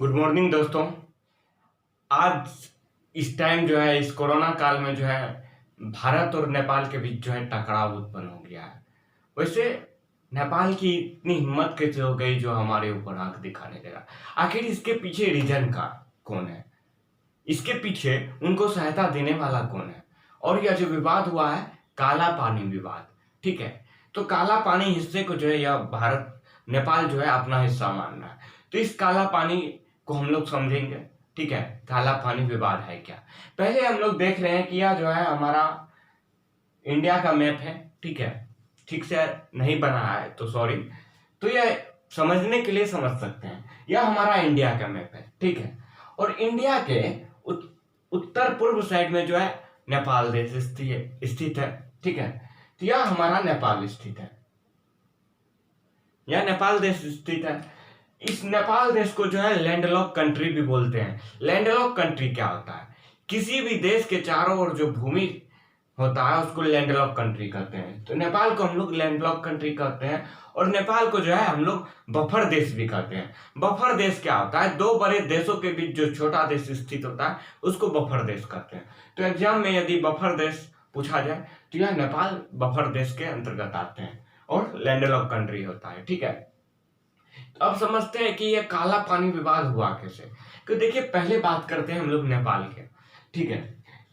Good morning दोस्तों। आज इस टाइम जो है इस कोरोना काल में जो है भारत और नेपाल के बीच जो है टकराव उत्पन्न हो गया है। वैसे नेपाल की इतनी हिम्मत कैसे हो गई जो हमारे ऊपर आंख दिखाने लगा? आखिर इसके पीछे रीजन का कौन है? इसके पीछे उनको सहायता देने वाला कौन है? और यह जो विवाद हुआ है काला पानी विवाद, ठीक है, तो काला पानी हिस्से को जो है यह भारत नेपाल जो है अपना हिस्सा मान रहा है। तो इस काला पानी को हम लोग समझेंगे, ठीक है। काला पानी विवाद है क्या? पहले हम लोग देख रहे हैं कि यह जो है हमारा इंडिया का मैप है, ठीक है। ठीक से नहीं बना है तो सॉरी। तो यह समझने के लिए समझ सकते हैं, यह हमारा इंडिया का मैप है, ठीक है। और इंडिया के उत्तर पूर्व साइड में जो है नेपाल देश स्थित है, ठीक है। तो यह हमारा नेपाल स्थित है, यह नेपाल देश स्थित है। इस नेपाल देश को जो है लैंडलॉक कंट्री भी बोलते हैं। लैंडलॉक कंट्री क्या होता है? किसी भी देश के चारों ओर जो भूमि होता है उसको लैंडलॉक कंट्री कहते हैं। तो नेपाल को हम लोग लैंडलॉक कंट्री कहते हैं। और नेपाल को जो है हम लोग बफर देश भी कहते हैं। बफर देश क्या होता है? दो बड़े देशों के बीच जो छोटा देश स्थित होता है उसको बफर देश कहते हैं। तो एग्जाम में यदि बफर देश पूछा जाए तो यह नेपाल बफर देश के अंतर्गत आते हैं और लैंडलॉक कंट्री होता है, ठीक है। तो अब समझते हैं कि यह काला पानी विवाद हुआ कैसे। तो देखिए, पहले बात करते हैं हम लोग नेपाल के, ठीक है।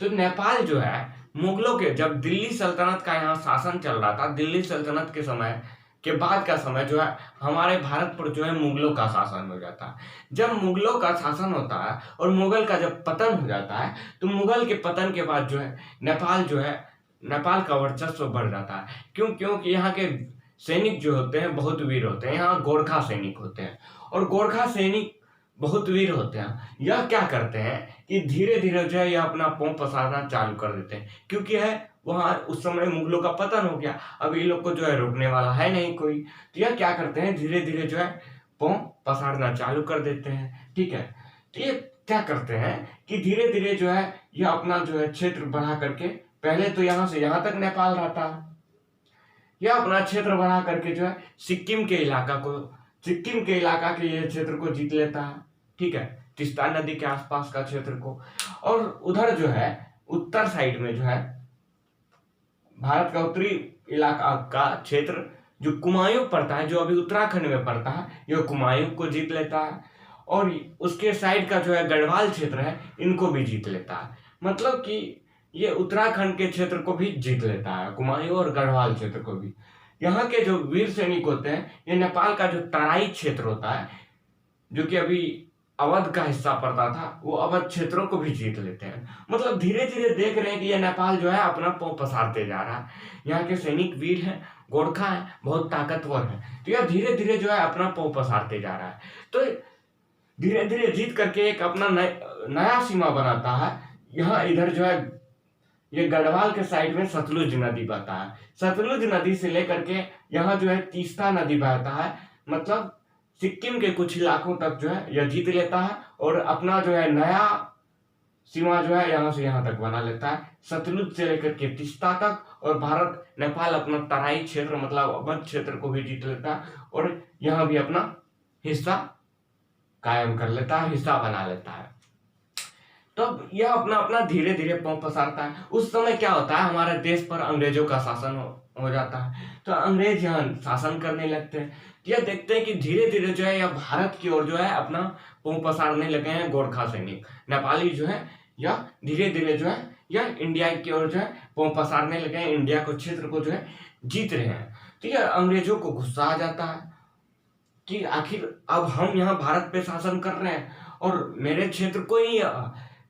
तो नेपाल जो है मुगलों के, जब दिल्ली सल्तनत का यहाँ शासन चल रहा था, दिल्ली सल्तनत के समय के बाद का समय जो है हमारे भारत पर जो है मुगलों का शासन हो जाता है। जब मुगलों का शासन होता है और मुगल का जब पतन हो जाता है तो मुगल के पतन के बाद जो है नेपाल का वर्चस्व बढ़ जाता है। क्योंकि यहाँ के सैनिक जो होते हैं बहुत वीर होते हैं। यहाँ गोरखा सैनिक होते हैं और गोरखा सैनिक बहुत वीर होते हैं। यह क्या करते हैं कि धीरे धीरे जो है यह अपना पांव पसारना चालू कर देते हैं, क्योंकि है वहां उस समय मुगलों का पतन हो गया। अब ये लोग को जो है रोकने वाला है नहीं कोई। तो यह क्या करते हैं, धीरे धीरे जो है पांव पसारना चालू कर देते हैं, ठीक है। तो ये क्या करते हैं कि धीरे धीरे जो है यह अपना जो है क्षेत्र बढ़ा करके, पहले तो यहाँ से यहाँ तक नेपाल रहता है, यह अपना क्षेत्र बढ़ा करके जो है सिक्किम के इलाका के ये क्षेत्र को जीत लेता है, ठीक है। तीस्ता नदी के आसपास का क्षेत्र को। और उधर जो है उत्तर साइड में जो है भारत का उत्तरी इलाका का क्षेत्र जो कुमायूं पड़ता है, जो अभी उत्तराखंड में पड़ता है, यह कुमायूं को जीत लेता है। और उसके साइड का जो है गढ़वाल क्षेत्र है, इनको भी जीत लेता है। मतलब कि ये उत्तराखंड के क्षेत्र को भी जीत लेता है, कुमायूं और गढ़वाल क्षेत्र को भी। यहाँ के जो वीर सैनिक होते हैं, ये नेपाल का जो तराई क्षेत्र होता है, जो कि अभी अवध का हिस्सा पड़ता था, वो अवध क्षेत्रों को भी जीत लेते हैं। मतलब धीरे धीरे देख रहे हैं कि ये नेपाल जो है अपना पांव पसारते जा रहा है। यहाँ के सैनिक वीर हैं, गोरखा है, बहुत ताकतवर है। तो यह धीरे धीरे जो है अपना पांव पसारते जा रहा है। तो धीरे धीरे जीत करके एक अपना नया सीमा बनाता है। यहाँ इधर जो है ये गढ़वाल के साइड में सतलुज नदी बहता है। सतलुज नदी से लेकर के यहाँ जो है तीस्ता नदी बहता है। मतलब सिक्किम के कुछ इलाकों तक जो है यह जीत लेता है और अपना जो है नया सीमा जो है यहाँ से यहाँ तक बना लेता है, सतलुज से लेकर के तीस्ता तक। और भारत नेपाल अपना तराई क्षेत्र मतलब अवध क्षेत्र को भी जीत लेता है और यहाँ भी अपना हिस्सा कायम कर लेता है, हिस्सा बना लेता है। तो यह अपना अपना धीरे धीरे पांव पसारता है। उस समय क्या होता है, हमारे देश पर अंग्रेजों का शासन हो जाता है। तो अंग्रेज यहाँ शासन करने लगते हैं। यह देखते हैं कि धीरे धीरे जो है यह भारत की ओर जो है अपना पांव पसारने लगे हैं गोरखा सैनिक, नेपाली जो है यह धीरे धीरे जो है यह इंडिया की ओर जो है पांव पसारने लगे हैं, इंडिया को क्षेत्र को जो है जीत रहे हैं। तो यह अंग्रेजों को गुस्सा आ जाता है कि आखिर अब हम यहाँ भारत पे शासन कर रहे हैं और मेरे क्षेत्र को ही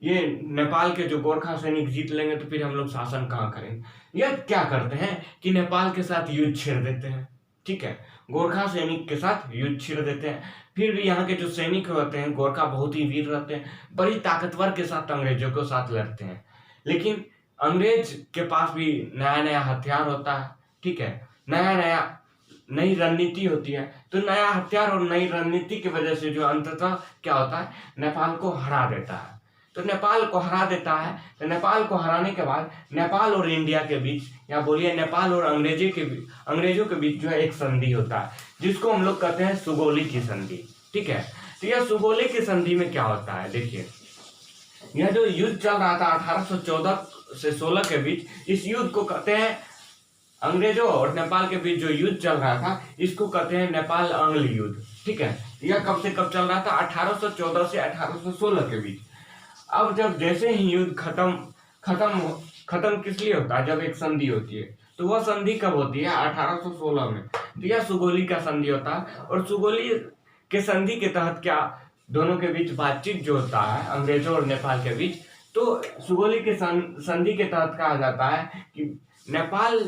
ये नेपाल के जो गोरखा सैनिक जीत लेंगे तो फिर हम लोग शासन कहाँ करेंगे। यह क्या करते हैं कि नेपाल के साथ युद्ध छेड़ देते हैं, ठीक है। गोरखा सैनिक के साथ युद्ध छेड़ देते हैं। फिर भी यहाँ के जो सैनिक होते हैं गोरखा बहुत ही वीर रहते हैं, बड़ी ताकतवर के साथ अंग्रेजों के साथ लड़ते हैं। लेकिन अंग्रेज के पास भी नया नया हथियार होता है, ठीक है, नई रणनीति होती है। तो नया हथियार और नई रणनीति की वजह से जो अंततः क्या होता है, नेपाल को हरा देता है। तो नेपाल को हरा देता है। तो नेपाल को हराने के बाद नेपाल और इंडिया के बीच, या बोलिए नेपाल और अंग्रेजों के बीच जो है एक संधि होता है, जिसको हम लोग कहते हैं सुगौली की संधि, ठीक है। तो यह सुगोली की संधि में क्या होता है, देखिए यह जो युद्ध चल रहा था 1814 से 16 के बीच, इस युद्ध को कहते हैं, अंग्रेजों और नेपाल के बीच जो युद्ध चल रहा था इसको कहते हैं नेपाल अंग्ल युद्ध। ठीक है, यह कब से कब चल रहा था, 1814 से 1816 के बीच। अब जब जैसे ही युद्ध खत्म किस लिए होता है, जब एक संधि होती है, तो वह संधि कब होती है, 1816 में। तो यह सुगोली का संधि होता है। और सुगोली के संधि के तहत क्या दोनों के बीच बातचीत जो होता है अंग्रेजों और नेपाल के बीच, तो सुगोली के संधि के तहत कहा जाता है कि नेपाल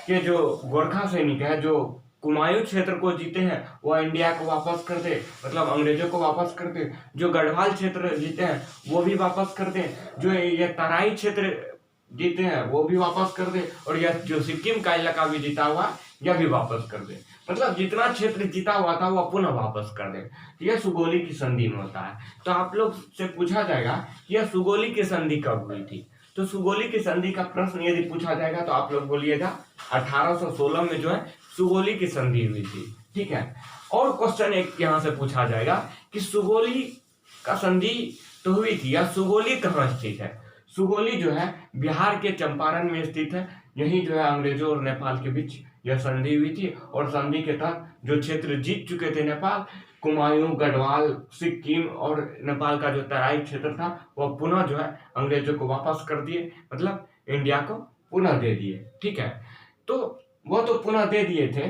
के जो गोरखा सैनिक है जो कुमायूं क्षेत्र को जीते हैं वो इंडिया को वापस कर दे, मतलब अंग्रेजों को वापस कर दे। जो गढ़वाल क्षेत्र जीते हैं वो भी वापस कर दे, जो ये तराई क्षेत्र जीते हैं वो भी वापस कर दे, और यह जो सिक्किम का इलाका भी जीता हुआ यह भी वापस कर दे। मतलब जितना क्षेत्र जीता हुआ था वह पुनः वापस कर दे। यह सुगोली की संधि में होता है। तो आप लोग से पूछा जाएगा कि यह सुगोली की संधि कब हुई थी। तो सुगोली की संधि का प्रश्न यदि पूछा जाएगा तो आप लोग बोलिएगा 1816 में जो है सुगोली की संधि हुई थी। ठीक है, और क्वेश्चन एक यहाँ से पूछा जाएगा कि सुगोली का संधि तो हुई थी, या सुगोली कहाँ स्थित है। सुगोली जो है बिहार के चंपारण में स्थित है। यही जो है अंग्रेजों और नेपाल के बीच यह संधि हुई थी, और संधि के तहत जो क्षेत्र जीत चुके थे नेपाल, कुमायूं, गढ़वाल, सिक्किम और नेपाल का जो तराई क्षेत्र था वह पुनः जो है अंग्रेजों को वापस कर दिए, मतलब इंडिया को पुनः दे दिए। ठीक है, तो वह तो पुनः दे दिए थे।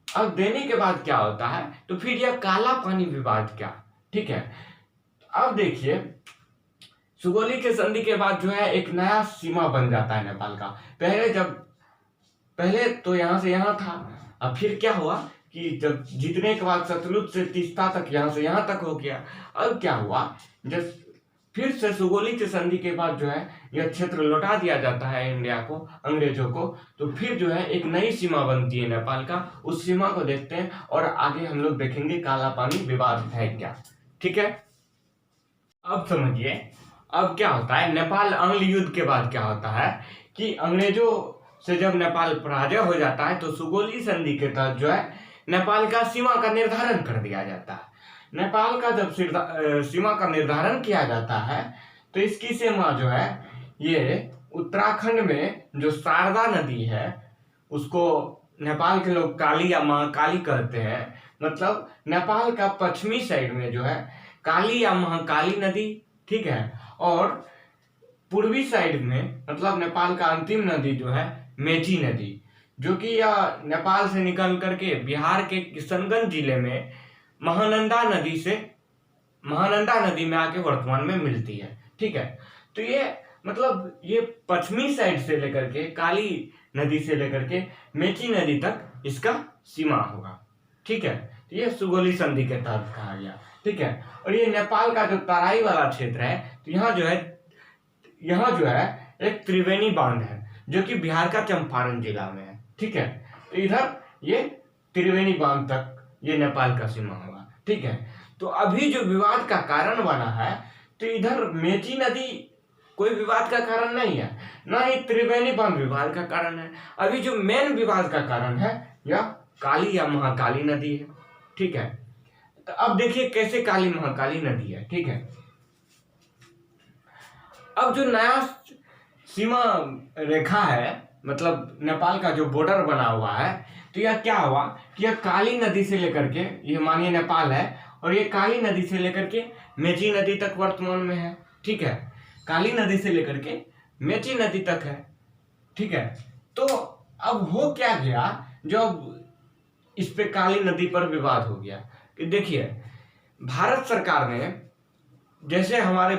अब देने के बाद क्या होता है, तो फिर यह काला पानी विवाद क्या। ठीक है, अब देखिए सुगोली के संधि के बाद जो है एक नया सीमा बन जाता है नेपाल का। पहले तो यहाँ से यहाँ था, अब फिर क्या हुआ कि जब जीतने के बाद सतलुज से तीस्ता तक यहाँ से यहाँ तक हो गया। अब क्या हुआ, जब फिर से सुगोली की संधि के बाद जो है यह क्षेत्र लौटा दिया जाता है इंडिया को, अंग्रेजों को, तो फिर जो है एक नई सीमा बनती है नेपाल का। उस सीमा को देखते हैं और आगे हम लोग देखेंगे काला पानी विवाद है क्या। ठीक है, अब समझिए अब क्या होता है, नेपाल अंग्ल युद्ध के बाद क्या होता है कि अंग्रेजों से जब नेपाल पराजय हो जाता है तो सुगोली संधि के तहत जो है नेपाल का सीमा का निर्धारण कर दिया जाता है। नेपाल का जब सीमा का निर्धारण किया जाता है तो इसकी सीमा जो है ये उत्तराखंड में जो शारदा नदी है उसको नेपाल के लोग काली या महाकाली कहते हैं। मतलब नेपाल का पश्चिमी साइड में जो है काली या महाकाली नदी, ठीक है, और पूर्वी साइड में मतलब नेपाल का अंतिम नदी जो है मेची नदी, जो कि यह नेपाल से निकल करके बिहार के किशनगंज जिले में महानंदा नदी में आके वर्तमान में मिलती है। ठीक है, तो ये मतलब ये पश्चिमी साइड से लेकर के काली नदी से लेकर के मेची नदी तक इसका सीमा होगा। ठीक है, तो ये सुगोली संधि के तहत कहा गया। ठीक है, और ये नेपाल का जो तराई वाला क्षेत्र है तो यहाँ जो है एक त्रिवेणी बांध है जो कि बिहार का चंपारण जिला में है। ठीक है, तो इधर ये त्रिवेणी बांध तक ये नेपाल का सीमा होगा। ठीक है, तो अभी जो विवाद का कारण बना है तो इधर मेची नदी कोई विवाद का कारण नहीं है, ना ही त्रिवेणी बांध विवाद का कारण है। अभी जो मेन विवाद का कारण है यह काली या महाकाली नदी है। ठीक है, तो अब देखिए कैसे काली महाकाली नदी है। ठीक है, अब जो नया सीमा रेखा है मतलब नेपाल का जो बॉर्डर बना हुआ है तो यह क्या हुआ कि यह काली नदी से लेकर के, यह मानिए नेपाल है, और ये काली नदी से लेकर के मेची नदी तक वर्तमान में है। ठीक है, काली नदी से लेकर के मेची नदी तक है। ठीक है, तो अब हो क्या गया जब इस पे काली नदी पर विवाद हो गया कि देखिए भारत सरकार ने, जैसे हमारे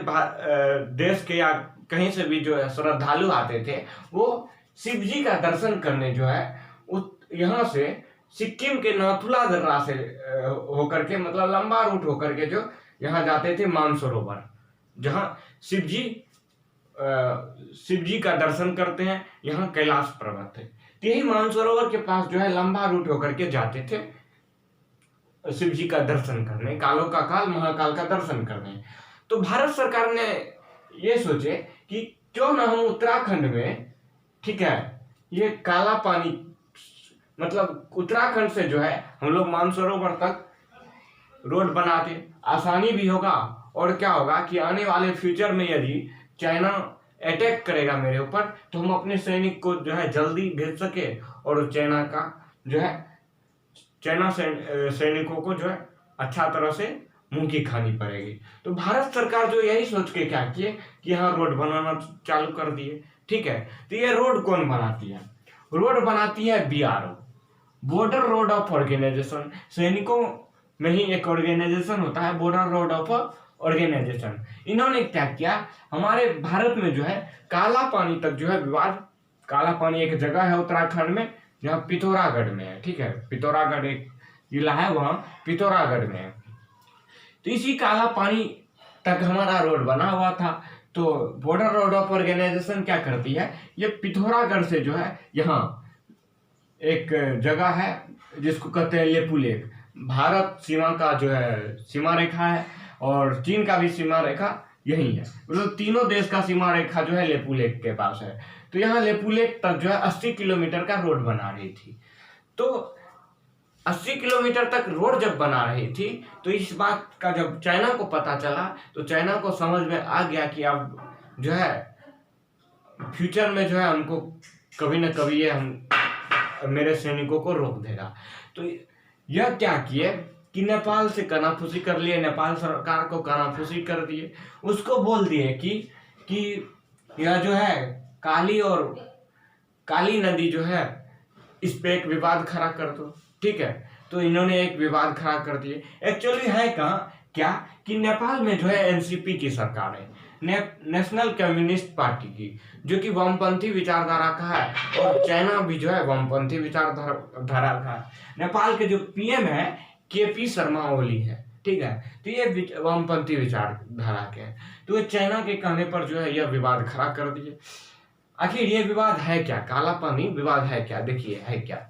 देश के या कहीं से भी जो है श्रद्धालु आते थे वो शिव जी का दर्शन करने जो है यहाँ से सिक्किम के नाथुला दर्रा से होकर के मतलब लंबा रूट होकर के जो यहाँ जाते थे मानसरोवर, जहाँ शिव जी का दर्शन करते हैं, यहाँ कैलाश पर्वत है। तो यही मानसरोवर के पास जो है लंबा रूट होकर के जाते थे शिव जी का दर्शन करने, कालों का काल महाकाल का दर्शन करने। तो भारत सरकार ने ये सोचे कि क्यों ना हम उत्तराखंड में, ठीक है, ये काला पानी मतलब उत्तराखंड से जो है हम लोग मानसरोवर तक रोड बना दे, आसानी भी होगा। और क्या होगा कि आने वाले फ्यूचर में यदि चाइना अटैक करेगा मेरे ऊपर, तो हम अपने सैनिक को जो है जल्दी भेज सके, और चाइना का जो है चाइना सैनिकों को जो है अच्छा तरह से मुंह की खानी पड़ेगी। तो भारत सरकार जो यही सोच के क्या किए कि यहाँ रोड बनाना चालू कर दिए। ठीक है, तो ये रोड कौन बनाती है? रोड बनाती है BRO, border road of organization. सैनिकों में ही एक ऑर्गेनाइजेशन होता है, बॉर्डर रोड ऑफ ऑर्गेनाइजेशन। इन्होंने क्या किया, हमारे भारत में जो है काला पानी तक जो है विवाद, काला पानी एक जगह है उत्तराखंड में जहाँ पिथौरागढ़ में है। ठीक है, पिथौरागढ़ एक जिला है, वहाँ पिथौरागढ़ में है। तो इसी काला पानी तक हमारा रोड बना हुआ था। तो बॉर्डर रोड ऑफ ऑर्गेनाइजेशन क्या करती है, ये पिथौरागढ़ से जो है यहाँ एक जगह है जिसको कहते हैं लेपू लेक, भारत सीमा का जो है सीमा रेखा है, और चीन का भी सीमा रेखा यही है। मतलब तीनों देश का सीमा रेखा जो है लेपू लेक के पास है। तो यहाँ लेपू लेक तक जो है 80 किलोमीटर का रोड बना रही थी। तो 80 किलोमीटर तक रोड जब बना रही थी, तो इस बात का जब चाइना को पता चला, तो चाइना को समझ में आ गया कि अब जो है फ्यूचर में जो है हमको कभी ना कभी ये हम मेरे सैनिकों को रोक देगा। तो यह क्या किए कि नेपाल से कानाफूसी कर लिए, नेपाल सरकार को कानाफूसी कर दिए, उसको बोल दिए कि यह जो है काली नदी जो है इस पे एक विवाद खड़ा कर दो। ठीक है, तो इन्होंने एक विवाद खड़ा कर दिए। एक्चुअली है क्या कि नेपाल में जो है NCP की सरकार है, नेशनल कम्युनिस्ट पार्टी की, जो कि वामपंथी विचारधारा का है, और चाइना भी जो है वामपंथी विचारधारा का है। नेपाल के जो PM है KP शर्मा ओली है। ठीक है, तो ये वामपंथी विचारधारा के हैं। तो चाइना के कहने पर जो है यह विवाद खड़ा कर दिए। आखिर ये विवाद है क्या, काला पानी विवाद है क्या? देखिए है क्या।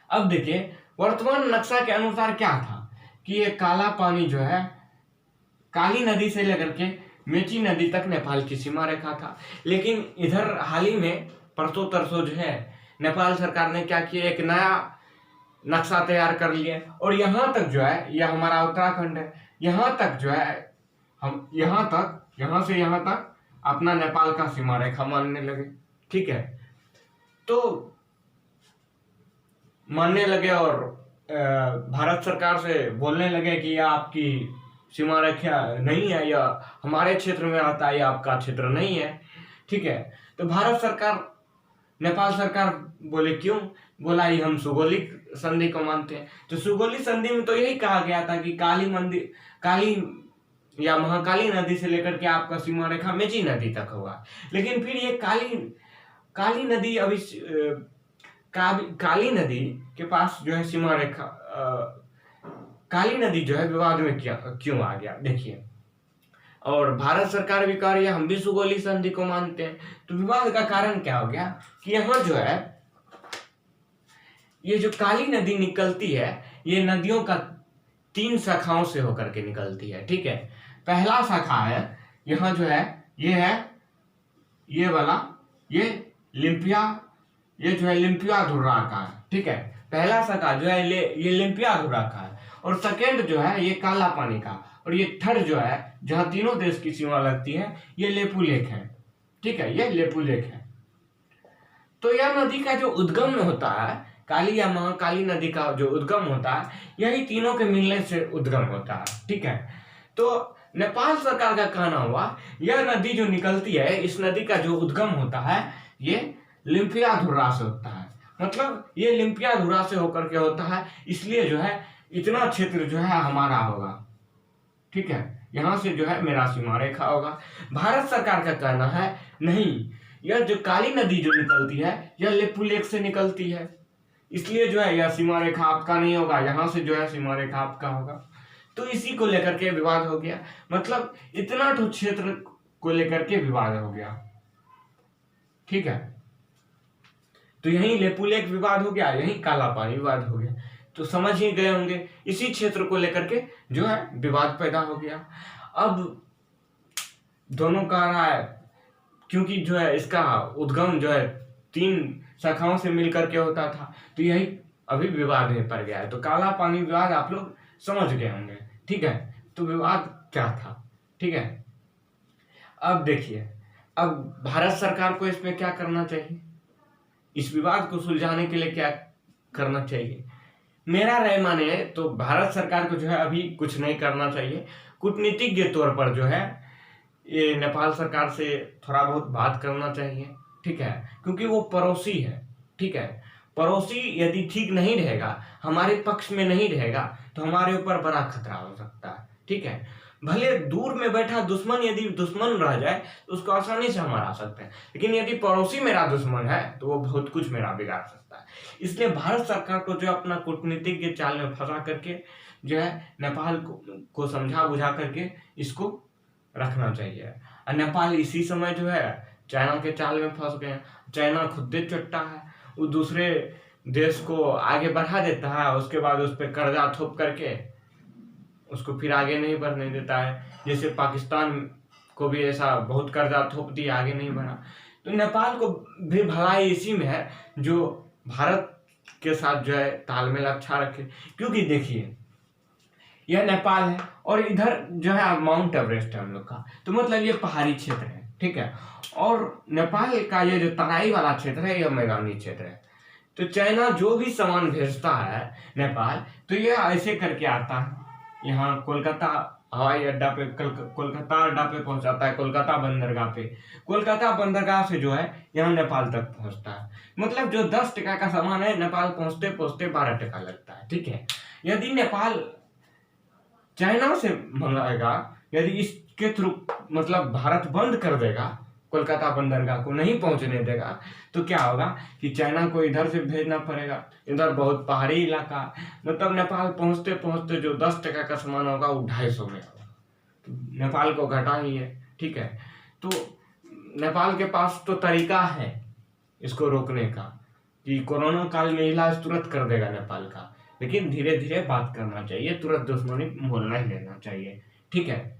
अब देखिए वर्तमान नक्शा के अनुसार क्या था कि ये काला पानी जो है काली नदी से लेकर के मेची नदी तक नेपाल की सीमा रेखा था। लेकिन इधर हाल ही में परसों तरसों जो है नेपाल सरकार ने क्या किया, एक नया नक्शा तैयार कर लिए, और यहाँ तक जो है यह हमारा उत्तराखंड है, यहाँ तक जो है हम यहाँ से यहाँ तक अपना नेपाल का सीमा रेखा मानने लगे। ठीक है, तो मानने लगे और भारत सरकार से बोलने लगे कि यह आपकी सीमा रेखा नहीं है, यह हमारे क्षेत्र में आता है, यह आपका क्षेत्र नहीं है। ठीक है, तो भारत सरकार नेपाल सरकार बोले क्यों? बोला ये हम सुगौलिक संधि को मानते हैं। तो सुगौलिक संधि में तो यही कहा गया था कि काली या महाकाली नदी से लेकर के आपका सीमा रेखा मेची नदी तक होगा। लेकिन फिर ये काली नदी अभी काली नदी के पास जो है सीमा रेखा, काली नदी जो है विवाद में क्यों आ गया? देखिए, और भारत सरकार भी कह रही है हम भी सुगौली संधि को मानते हैं। तो विवाद का कारण क्या हो गया कि यहाँ जो है ये जो काली नदी निकलती है, ये नदियों का 3 शाखाओं से होकर के निकलती है। ठीक है, पहला शाखा है यहाँ जो है ये वाला, ये जो है लिम्पिया धुर्रा का है। ठीक है, पहला शाखा जो है ये लिम्पिया धुर्रा का है, और सेकेंड जो है ये काला पानी का, और ये थर्ड जो है जहाँ तीनों देश की सीमा लगती है ये लेपू लेक है। ठीक है, ये लेपू लेक है। तो यह नदी का जो उद्गम होता है, काली या महाकाली नदी का जो उद्गम होता है, यही तीनों के मिलने से उद्गम होता है। ठीक है, तो नेपाल सरकार का कहना हुआ यह नदी जो निकलती है, इस नदी का जो उद्गम होता है ये लिम्पिया धुर्रा से होता है। मतलब ये लिम्पिया धुर्रा से होकर के होता है, इसलिए जो है इतना क्षेत्र जो है हमारा होगा। ठीक है, यहाँ से जो है मेरा सीमा रेखा होगा। भारत सरकार का कहना है नहीं, यह जो काली नदी जो निकलती है यह लेपू लेक से निकलती है, इसलिए जो है यह सीमा रेखा आपका नहीं होगा, यहाँ से जो है सीमा रेखा आपका होगा। तो इसी को लेकर के विवाद हो गया। मतलब इतना तो क्षेत्र को लेकर के विवाद हो गया। ठीक है, तो यही लेपू लेक विवाद हो गया, यही काला पानी विवाद हो गया। तो समझ ही गए होंगे, इसी क्षेत्र को लेकर के जो है विवाद पैदा हो गया। अब दोनों कह रहा है क्योंकि जो है इसका उद्गम जो है 3 शाखाओं से मिलकर के होता था, तो यही अभी विवाद में पड़ गया है। तो काला पानी विवाद आप लोग समझ गए होंगे। ठीक है, तो विवाद क्या था। ठीक है, अब देखिए, अब भारत सरकार को इसमें क्या करना चाहिए, इस विवाद को सुलझाने के लिए क्या करना चाहिए। मेरा राय माने तो भारत सरकार को जो है अभी कुछ नहीं करना चाहिए। कूटनीतिक के तौर पर जो है ये नेपाल सरकार से थोड़ा बहुत बात करना चाहिए। ठीक है, क्योंकि वो पड़ोसी है। ठीक है, पड़ोसी यदि ठीक नहीं रहेगा, हमारे पक्ष में नहीं रहेगा, तो हमारे ऊपर बड़ा खतरा हो सकता है। ठीक है, भले दूर में बैठा दुश्मन यदि दुश्मन रह जाए तो उसको आसानी से हम हरा सकते हैं, लेकिन यदि पड़ोसी मेरा दुश्मन है तो वो बहुत कुछ मेरा बिगाड़ सकता है। इसलिए भारत सरकार को जो अपना कूटनीतिक के जाल में फंसा करके जो है नेपाल को समझा बुझा करके इसको रखना चाहिए। और नेपाल इसी समय जो है चाइना के जाल में फंस गए। चाइना खुद चट्टा है, वो दूसरे देश को आगे बढ़ा देता है, उसके बाद उस पर कर्जा थोप करके उसको फिर आगे नहीं बढ़ने देता है। जैसे पाकिस्तान को भी ऐसा बहुत कर्जा थोप दिया, आगे नहीं बढ़ा। तो नेपाल को भी भलाई इसी में है जो भारत के साथ जो है तालमेल अच्छा रखे। क्योंकि देखिए, यह नेपाल है और इधर जो है माउंट एवरेस्ट है हम लोग का, तो मतलब ये पहाड़ी क्षेत्र है। ठीक है, और नेपाल का ये जो तराई वाला क्षेत्र है यह मैदानी क्षेत्र है। तो चाइना जो भी सामान भेजता है नेपाल, तो ये ऐसे करके आता है यहाँ कोलकाता हवाई अड्डा पे, कोलकाता अड्डा पे पहुंचाता है, कोलकाता बंदरगाह पे, कोलकाता बंदरगाह से जो है यहाँ नेपाल तक पहुंचता है। मतलब जो 10 टका का सामान है, नेपाल पहुंचते पहुंचते 12 टका लगता है। ठीक है, यदि नेपाल चाइना से मंगाएगा, यदि इसके थ्रू मतलब भारत बंद कर देगा, कोलकाता बंदरगाह को नहीं पहुंचने देगा, तो क्या होगा कि चाइना को इधर से भेजना पड़ेगा। इधर बहुत पहाड़ी इलाका, मतलब नेपाल पहुंचते पहुंचते जो 10 टका का सामान होगा वो 250 में होगा, तो नेपाल को घाटा ही है। ठीक है, तो नेपाल के पास तो तरीका है इसको रोकने का कि कोरोना काल में इलाज तुरंत कर देगा नेपाल का, लेकिन धीरे धीरे बात करना चाहिए, तुरंत दुश्मनी मोल नहीं लेना चाहिए। ठीक है,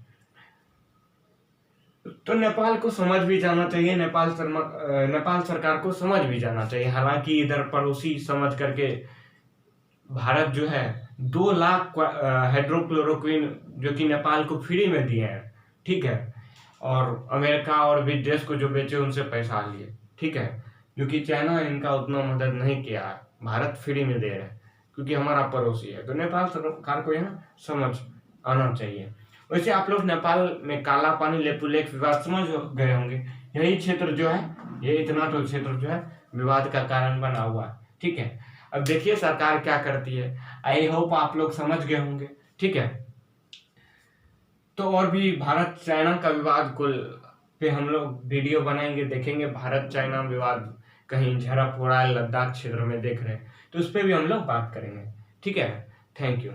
तो नेपाल को समझ भी जाना चाहिए, नेपाल सरकार को समझ भी जाना चाहिए। हालांकि इधर पड़ोसी समझ करके भारत जो है 2 लाख हाइड्रोक्लोरोक्विन जो कि नेपाल को फ्री में दिए हैं। ठीक है, और अमेरिका और भी देश को जो बेचे उनसे पैसा लिए। ठीक है, जो कि चाइना इनका उतना मदद नहीं किया है, भारत फ्री में दे रहे हैं क्योंकि हमारा पड़ोसी है। तो नेपाल सरकार को यहाँ समझ आना चाहिए। वैसे आप लोग नेपाल में काला पानी लेपुलेख विवाद समझ गए होंगे। यही क्षेत्र जो है, ये इतना तो क्षेत्र जो है विवाद का कारण बना हुआ है। ठीक है, अब देखिए सरकार क्या करती है। आई होप आप लोग समझ गए होंगे। ठीक है, तो और भी भारत चाइना का विवाद को पे हम लोग वीडियो बनाएंगे, देखेंगे भारत चाइना विवाद कहीं झड़प हो रहा है लद्दाख क्षेत्र में देख रहे हैं, तो उस पर भी हम लोग बात करेंगे। ठीक है, थैंक यू।